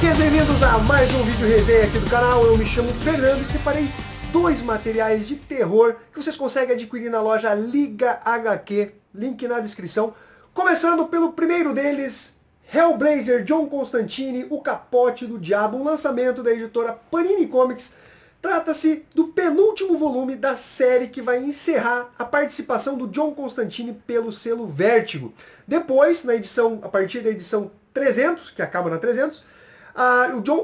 sejam bem-vindos a mais um vídeo resenha aqui do canal. Eu me chamo Fernando e separei dois materiais de terror que vocês conseguem adquirir na loja Liga HQ, link na descrição. Começando pelo primeiro deles, Hellblazer, John Constantine, O Capote do Diabo, um lançamento da editora Panini Comics. Trata-se do penúltimo volume da série que vai encerrar a participação do John Constantine pelo selo Vértigo. Depois, a partir da edição 300, que acaba na 300,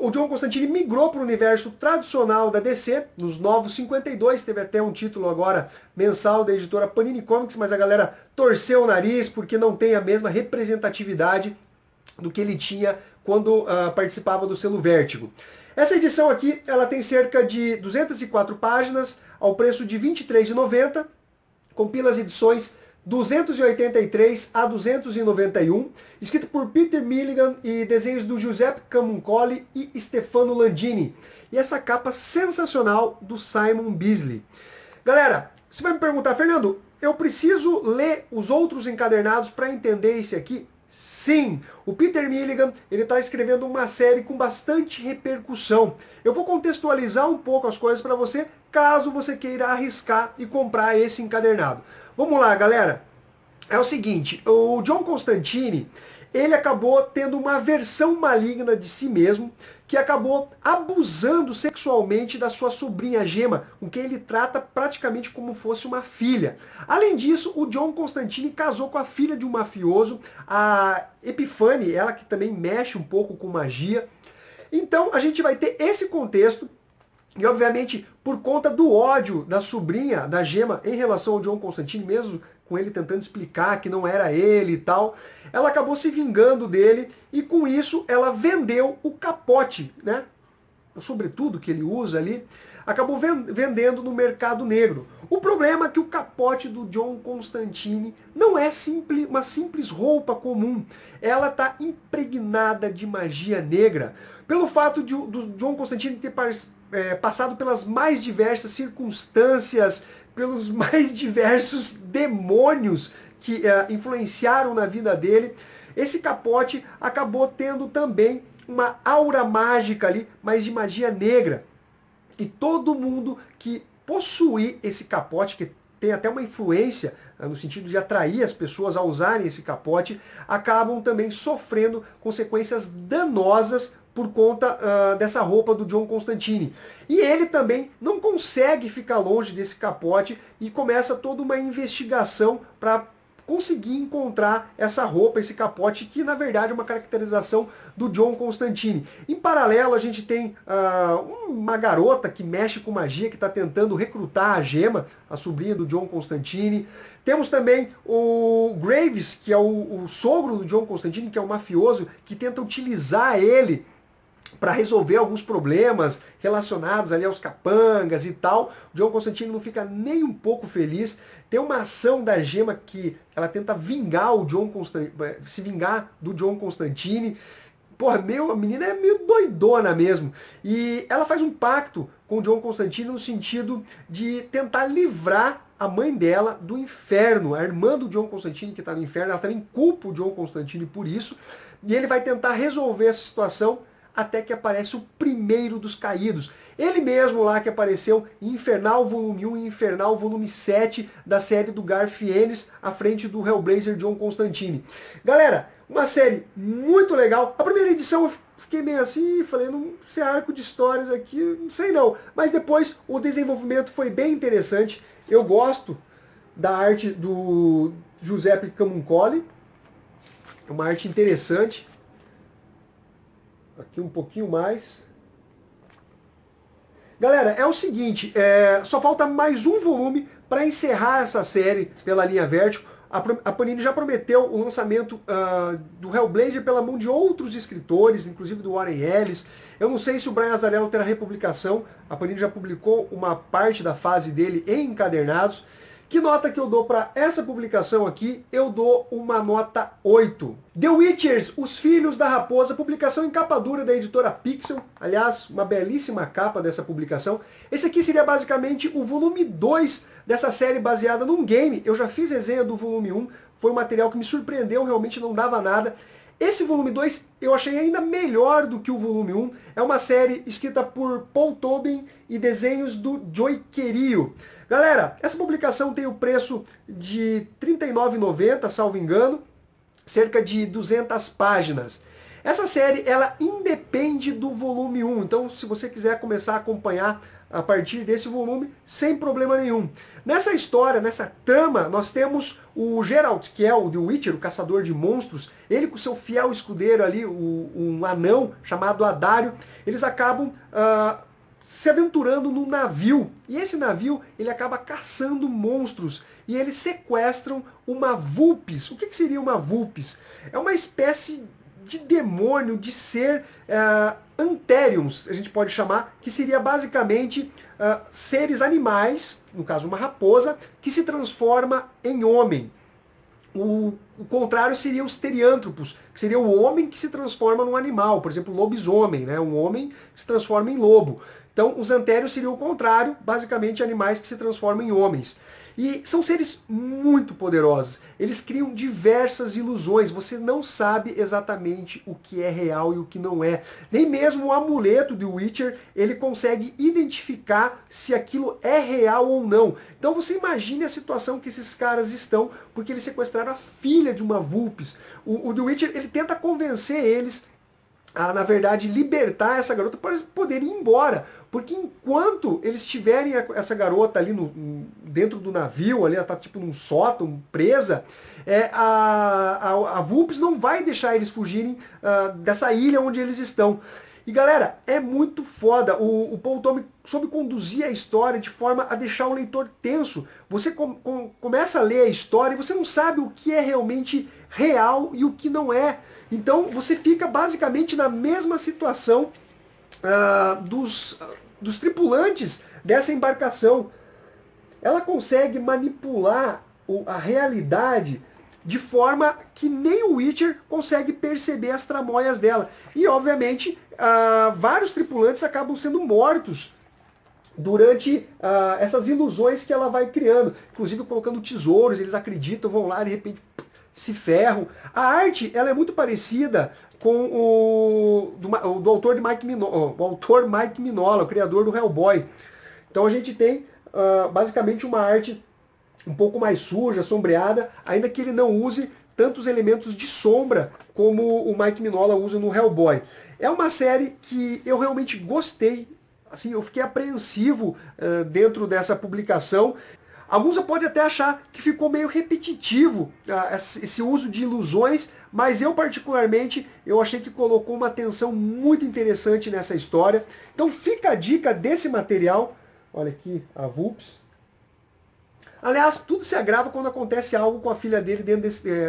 o John Constantine migrou para o universo tradicional da DC, nos Novos 52, teve até um título agora mensal da editora Panini Comics, mas a galera torceu o nariz porque não tem a mesma representatividade do que ele tinha quando participava do selo Vértigo. Essa edição aqui, ela tem cerca de 204 páginas, ao preço de R$ 23,90, compila as edições 283 a 291, escrito por Peter Milligan e desenhos do Giuseppe Camuncoli e Stefano Landini. E essa capa sensacional do Simon Bisley. Galera, você vai me perguntar, Fernando, eu preciso ler os outros encadernados para entender esse aqui? Sim, o Peter Milligan está escrevendo uma série com bastante repercussão. Eu vou contextualizar um pouco as coisas para você, caso você queira arriscar e comprar esse encadernado. Vamos lá, galera. É o seguinte, o John Constantine, ele acabou tendo uma versão maligna de si mesmo, que acabou abusando sexualmente da sua sobrinha Gemma, com quem ele trata praticamente como fosse uma filha. Além disso, o John Constantine casou com a filha de um mafioso, a Epiphany, ela que também mexe um pouco com magia. Então a gente vai ter esse contexto, e obviamente por conta do ódio da sobrinha, da Gemma, em relação ao John Constantine, mesmo com ele tentando explicar que não era ele e tal, ela acabou se vingando dele e com isso ela vendeu o capote, né? O sobretudo que ele usa ali, acabou vendendo no mercado negro. O problema é que o capote do John Constantine não é uma simples roupa comum. Ela está impregnada de magia negra. Pelo fato do John Constantine ter passado pelas mais diversas circunstâncias, pelos mais diversos demônios que influenciaram na vida dele, esse capote acabou tendo também uma aura mágica ali, mas de magia negra. E todo mundo que possuir esse capote, que tem até uma influência no sentido de atrair as pessoas a usarem esse capote, acabam também sofrendo consequências danosas por conta dessa roupa do John Constantine. E ele também não consegue ficar longe desse capote e começa toda uma investigação para conseguir encontrar essa roupa, esse capote, que na verdade é uma caracterização do John Constantine. Em paralelo, a gente tem uma garota que mexe com magia, que está tentando recrutar a Gemma, a sobrinha do John Constantine. Temos também o Graves, que é o sogro do John Constantine, que é um mafioso, que tenta utilizar ele para resolver alguns problemas relacionados ali aos capangas e tal. O John Constantine não fica nem um pouco feliz. Tem uma ação da Gemma que ela tenta vingar se vingar do John Constantine. Porra, a menina é meio doidona mesmo. E ela faz um pacto com o John Constantine no sentido de tentar livrar a mãe dela do inferno. A irmã do John Constantine, que está no inferno, ela também culpa o John Constantine por isso. E ele vai tentar resolver essa situação até que aparece o primeiro dos caídos. Ele mesmo lá que apareceu em Infernal Volume 1 e Infernal Volume 7 da série do Garth Ennis, à frente do Hellblazer John Constantine. Galera, uma série muito legal. A primeira edição eu fiquei meio assim, falei, não sei arco de histórias aqui, não sei não. Mas depois o desenvolvimento foi bem interessante. Eu gosto da arte do Giuseppe Camuncoli. É uma arte interessante. Aqui um pouquinho mais. Galera, é o seguinte, só falta mais um volume para encerrar essa série pela linha Vértigo. A Panini já prometeu o lançamento do Hellblazer pela mão de outros escritores, inclusive do Warren Ellis. Eu não sei se o Brian Azzarello terá republicação. A Panini já publicou uma parte da fase dele em encadernados. Que nota que eu dou para essa publicação aqui? Eu dou uma nota 8. The Witchers, Os Filhos da Raposa, publicação em capa dura da editora Pixel. Aliás, uma belíssima capa dessa publicação. Esse aqui seria basicamente o volume 2 dessa série baseada num game. Eu já fiz resenha do volume 1, foi um material que me surpreendeu, realmente não dava nada. Esse volume 2 eu achei ainda melhor do que o volume 1. É uma série escrita por Paul Tobin e desenhos do Joe Querio. Galera, essa publicação tem o preço de R$ 39,90, salvo engano, cerca de 200 páginas. Essa série, ela independe do volume 1, então se você quiser começar a acompanhar a partir desse volume, sem problema nenhum. Nessa história, nessa trama, nós temos o Geralt, que é o The Witcher, o caçador de monstros, ele com seu fiel escudeiro ali, um anão chamado Adário, eles acabam se aventurando num navio, e esse navio ele acaba caçando monstros, e eles sequestram uma Vulpes. O que seria uma Vulpes? É uma espécie de demônio, de ser Antheriums, a gente pode chamar, que seria basicamente seres animais, no caso uma raposa, que se transforma em homem. O contrário seria os teriântropos, que seria o homem que se transforma num animal, por exemplo, lobisomem, né? Um homem que se transforma em lobo. Então, os antérios seriam o contrário, basicamente animais que se transformam em homens. E são seres muito poderosos. Eles criam diversas ilusões. Você não sabe exatamente o que é real e o que não é. Nem mesmo o amuleto do Witcher, ele consegue identificar se aquilo é real ou não. Então você imagine a situação que esses caras estão, porque eles sequestraram a filha de uma Vulpes. O The Witcher, ele tenta convencer eles a, na verdade, libertar essa garota para eles poderem ir embora. Porque enquanto eles tiverem essa garota ali dentro do navio, ali ela tá tipo num sótão, presa, a Vulpes não vai deixar eles fugirem dessa ilha onde eles estão. E galera, é muito foda. O Paul Tobin soube conduzir a história de forma a deixar o leitor tenso. Você começa a ler a história e você não sabe o que é realmente real e o que não é. Então você fica basicamente na mesma situação dos tripulantes dessa embarcação. Ela consegue manipular a realidade de forma que nem o Witcher consegue perceber as tramóias dela. E, obviamente, vários tripulantes acabam sendo mortos durante essas ilusões que ela vai criando. Inclusive colocando tesouros, eles acreditam, vão lá, de repente se ferram. A arte ela é muito parecida com do autor o autor Mike Mignola, o criador do Hellboy. Então a gente tem basicamente uma arte um pouco mais suja, sombreada, ainda que ele não use tantos elementos de sombra como o Mike Mignola usa no Hellboy. É uma série que eu realmente gostei, assim, eu fiquei apreensivo dentro dessa publicação. Alguns podem até achar que ficou meio repetitivo esse uso de ilusões, mas eu particularmente eu achei que colocou uma tensão muito interessante nessa história. Então fica a dica desse material. Olha aqui a Vulpes. Aliás, tudo se agrava quando acontece algo com a filha dele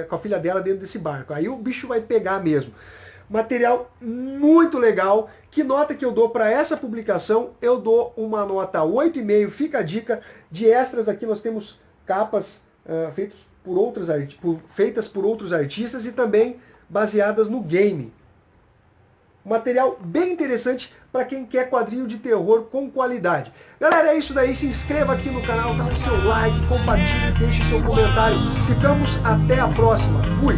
com a filha dela dentro desse barco. Aí o bicho vai pegar mesmo. Material muito legal. Que nota que eu dou para essa publicação? Eu dou uma nota 8,5. Fica a dica. De extras aqui nós temos capas feitas por outros artistas e também baseadas no game. Material bem interessante para quem quer quadrinho de terror com qualidade. Galera, é isso daí. Se inscreva aqui no canal, dá o seu like, compartilhe, deixe seu comentário. Ficamos até a próxima. Fui!